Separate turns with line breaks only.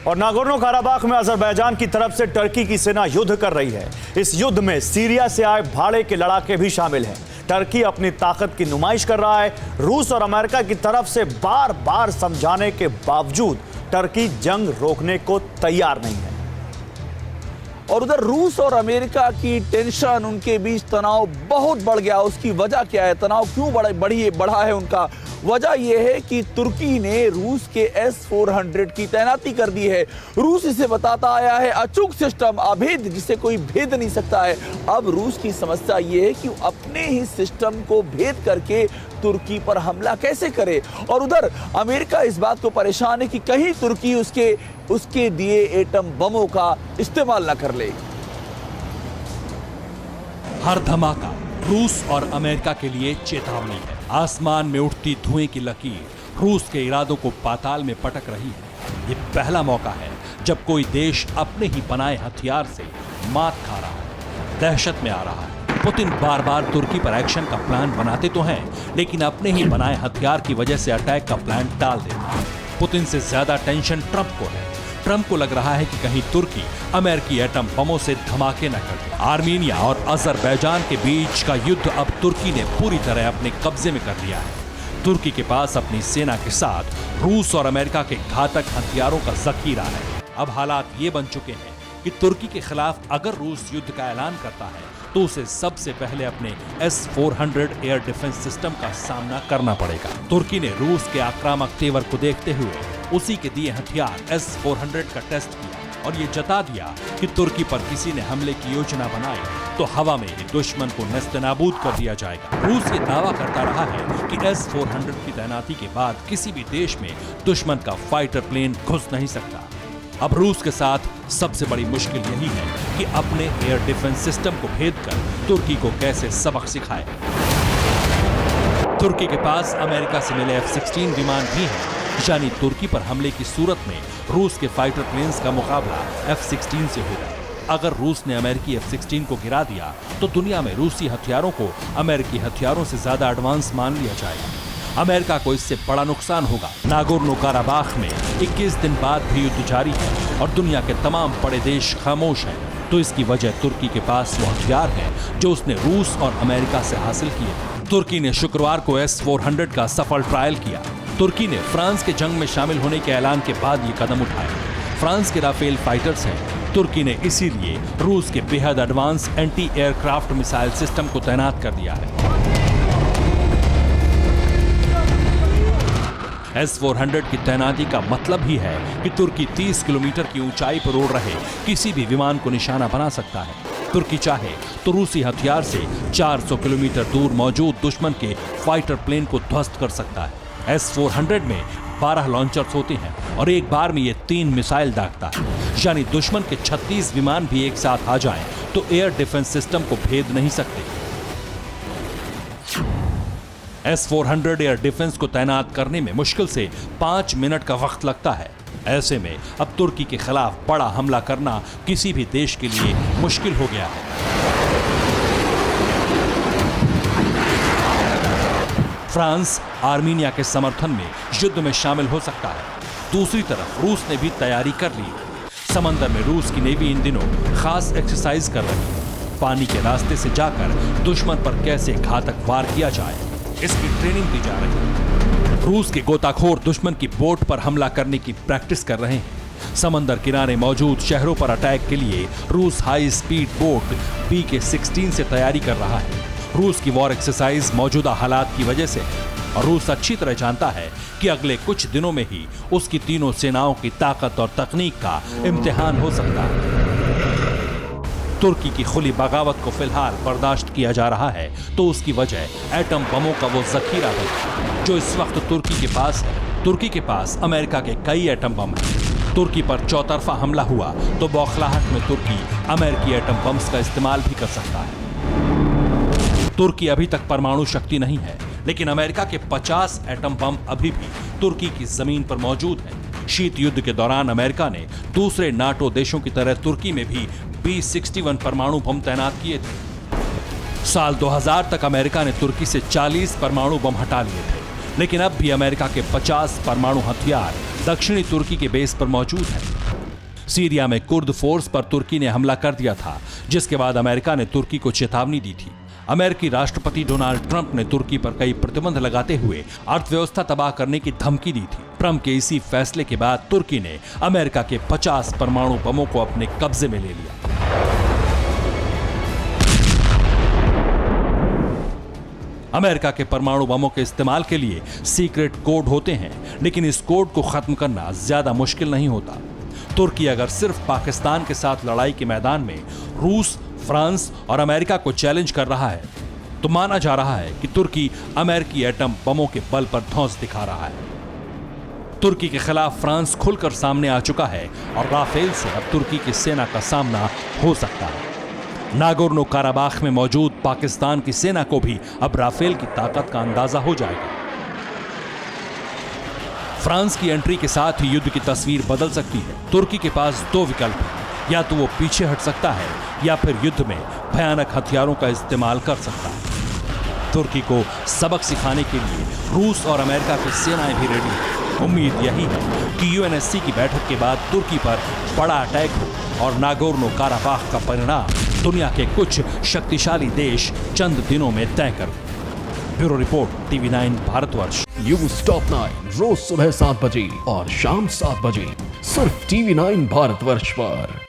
और Nagorno Karabakh में Azerbaijan की तरफ से टर्की की सेना युद्ध कर रही है। इस युद्ध में सीरिया से आए भाड़े के लड़ाके भी शामिल हैं। टर्की अपनी ताकत की नुमाइश कर रहा है। रूस और अमेरिका की तरफ से बार बार समझाने के बावजूद टर्की जंग रोकने को तैयार नहीं है।
और उधर रूस और अमेरिका की टेंशन, उनके बीच तनाव बहुत बढ़ गया। उसकी वजह क्या है? तनाव क्यों बढ़ा है उनका? वजह यह है कि तुर्की ने रूस के S-400 की तैनाती कर दी है। रूस इसे बताता आया है अचूक सिस्टम, अभेद, जिसे कोई भेद नहीं सकता है। अब रूस की समस्या यह है कि अपने ही सिस्टम को भेद करके तुर्की पर हमला कैसे करे। और उधर अमेरिका इस बात को परेशान है कि कहीं तुर्की उसके दिए एटम बमों का इस्तेमाल न कर ले।
हर धमाका रूस और अमेरिका के लिए चेतावनी है। आसमान में उठती धुएं की लकीर रूस के इरादों को पाताल में पटक रही है। ये पहला मौका है जब कोई देश अपने ही बनाए हथियार से मात खा रहा है, दहशत में आ रहा है। पुतिन बार बार तुर्की पर एक्शन का प्लान बनाते तो हैं, लेकिन अपने ही बनाए हथियार की वजह से अटैक का प्लान टाल देते हैं। पुतिन से ज्यादा टेंशन ट्रंप को है। ट्रंप को लग रहा है कि कहीं तुर्की अमेरिकी एटम बमों से धमाके न कर दे। आर्मीनिया और अजरबैजान के बीच का युद्ध अब तुर्की ने पूरी तरह अपने कब्जे में कर लिया है। तुर्की के पास अपनी सेना के साथ रूस और अमेरिका के घातक हथियारों का जखीरा है। अब हालात ये बन चुके हैं कि तुर्की के खिलाफ अगर रूस युद्ध का ऐलान करता है तो उसे सबसे पहले अपने S-400 एयर डिफेंस सिस्टम का सामना करना पड़ेगा। तुर्की ने रूस के आक्रामक तेवर को देखते हुए उसी के दिए हथियार S-400 का टेस्ट किया और ये जता दिया कि तुर्की पर किसी ने हमले की योजना बनाई तो हवा में ही दुश्मन को नेस्तनाबूद कर दिया जाएगा। रूस ये दावा करता रहा है कि S-400 की तैनाती के बाद किसी भी देश में दुश्मन का फाइटर प्लेन घुस नहीं सकता। अब रूस के साथ सबसे बड़ी मुश्किल यही है कि अपने एयर डिफेंस सिस्टम को भेद कर तुर्की को कैसे सबक सिखाए। तुर्की के पास अमेरिका से मिले F-16 विमान भी हैं, यानी तुर्की पर हमले की सूरत में रूस के फाइटर प्लेन्स का मुकाबला F-16 से होगा। अगर रूस ने अमेरिकी F-16 को गिरा दिया तो दुनिया में रूसी हथियारों को अमेरिकी हथियारों से ज्यादा एडवांस मान लिया जाएगा। अमेरिका को इससे बड़ा नुकसान होगा। नागोर्नो काराबाख में 21 दिन बाद भी युद्ध जारी है और दुनिया के तमाम बड़े देश खामोश हैं, तो इसकी वजह तुर्की के पास वो हथियार हैं जो उसने रूस और अमेरिका से हासिल किए। तुर्की ने शुक्रवार को S-400 का सफल ट्रायल किया। तुर्की ने फ्रांस के जंग में शामिल होने के ऐलान के बाद ये कदम उठाया। फ्रांस के राफेल फाइटर्स हैं। तुर्की ने इसीलिए रूस के बेहद advance anti aircraft missile system को तैनात कर दिया है। S-400 की तैनाती का मतलब ही है कि तुर्की 30 किलोमीटर की ऊंचाई पर उड़ रहे किसी भी विमान को निशाना बना सकता है। तुर्की चाहे तो रूसी हथियार से 400 किलोमीटर दूर मौजूद दुश्मन के फाइटर प्लेन को ध्वस्त कर सकता है। S-400 में 12 लॉन्चर्स होते हैं और एक बार में ये 3 मिसाइल दागता है, यानी दुश्मन के 36 विमान भी एक साथ आ जाएं तो एयर डिफेंस सिस्टम को भेद नहीं सकते। S-400 एयर डिफेंस को तैनात करने में मुश्किल से 5 मिनट का वक्त लगता है। ऐसे में अब तुर्की के खिलाफ बड़ा हमला करना किसी भी देश के लिए मुश्किल हो गया है। फ्रांस आर्मीनिया के समर्थन में युद्ध में शामिल हो सकता है। दूसरी तरफ रूस ने भी तैयारी कर ली है। समंदर में रूस की नेवी इन दिनों खास एक्सरसाइज कर रही है। पानी के रास्ते से जाकर दुश्मन पर कैसे घातक वार किया जाए, इसकी ट्रेनिंग दी जा रही है। रूस के गोताखोर दुश्मन की बोट पर हमला करने की प्रैक्टिस कर रहे हैं। समंदर किनारे मौजूद शहरों पर अटैक के लिए रूस हाई स्पीड बोट PK-16 से तैयारी कर रहा है। रूस की वॉर एक्सरसाइज मौजूदा हालात की वजह से, और रूस अच्छी तरह जानता है कि अगले कुछ दिनों में ही उसकी तीनों सेनाओं की ताकत और तकनीक का इम्तिहान हो सकता है। तुर्की की खुली बगावत को फिलहाल बर्दाश्त किया जा रहा है तो उसकी वजह एटम बमों का वो जखीरा है जो इस वक्त तुर्की के पास है। तुर्की के पास अमेरिका के कई एटम बम हैं। तुर्की पर चौतरफा हमला हुआ तो बौखलाहट में तुर्की अमेरिकी एटम बम्स का इस्तेमाल भी कर सकता है। तुर्की अभी तक परमाणु शक्ति नहीं है, लेकिन अमेरिका के 50 एटम बम अभी भी तुर्की की जमीन पर मौजूद हैं। शीत युद्ध के दौरान अमेरिका ने दूसरे नाटो देशों की तरह तुर्की में भी B-61 परमाणु बम तैनात किए थे। साल 2000 तक अमेरिका ने तुर्की से 40 परमाणु बम हटा लिए थे, लेकिन अब भी अमेरिका के 50 परमाणु हथियार दक्षिणी तुर्की के बेस पर मौजूद हैं। सीरिया में कुर्द फोर्स पर तुर्की ने हमला कर दिया था, जिसके बाद अमेरिका ने तुर्की को चेतावनी दी थी। अमेरिकी राष्ट्रपति डोनाल्ड ट्रंप ने तुर्की पर कई प्रतिबंध लगाते हुए अर्थव्यवस्था तबाह करने की धमकी दी थी। ट्रंप के इसी फैसले के बाद तुर्की ने अमेरिका के 50 परमाणु बमों को अपने कब्जे में ले लिया। अमेरिका के परमाणु बमों के इस्तेमाल के लिए सीक्रेट कोड होते हैं, लेकिन इस कोड को खत्म करना ज्यादा मुश्किल नहीं होता। तुर्की अगर सिर्फ पाकिस्तान के साथ लड़ाई के मैदान में रूस, फ्रांस और अमेरिका को चैलेंज कर रहा है, तो माना जा रहा है कि तुर्की अमेरिकी एटम बमों के बल पर धौंस दिखा रहा है। तुर्की के खिलाफ फ्रांस खुलकर सामने आ चुका है और राफेल से अब तुर्की की सेना का सामना हो सकता है। नागोर्नो काराबाख में मौजूद पाकिस्तान की सेना को भी अब राफेल की ताकत का अंदाजा हो जाएगा। फ्रांस की एंट्री के साथ ही युद्ध की तस्वीर बदल सकती है। तुर्की के पास दो विकल्प हैं, या तो वो पीछे हट सकता है या फिर युद्ध में भयानक हथियारों का इस्तेमाल कर सकता है। तुर्की को सबक सिखाने के लिए रूस और अमेरिका की सेनाएं भी रेडी हैं। उम्मीद यही है कि यूएनएससी की बैठक के बाद तुर्की पर बड़ा अटैक हो और नागोर्नो काराबाख का परिणाम दुनिया के कुछ शक्तिशाली देश चंद दिनों में तय कर दें। Bureau report, TV9 Bharatvarsh.
News top 9 रोज सुबह 7 बजे और शाम 7 बजे सिर्फ TV9 भारतवर्ष पर।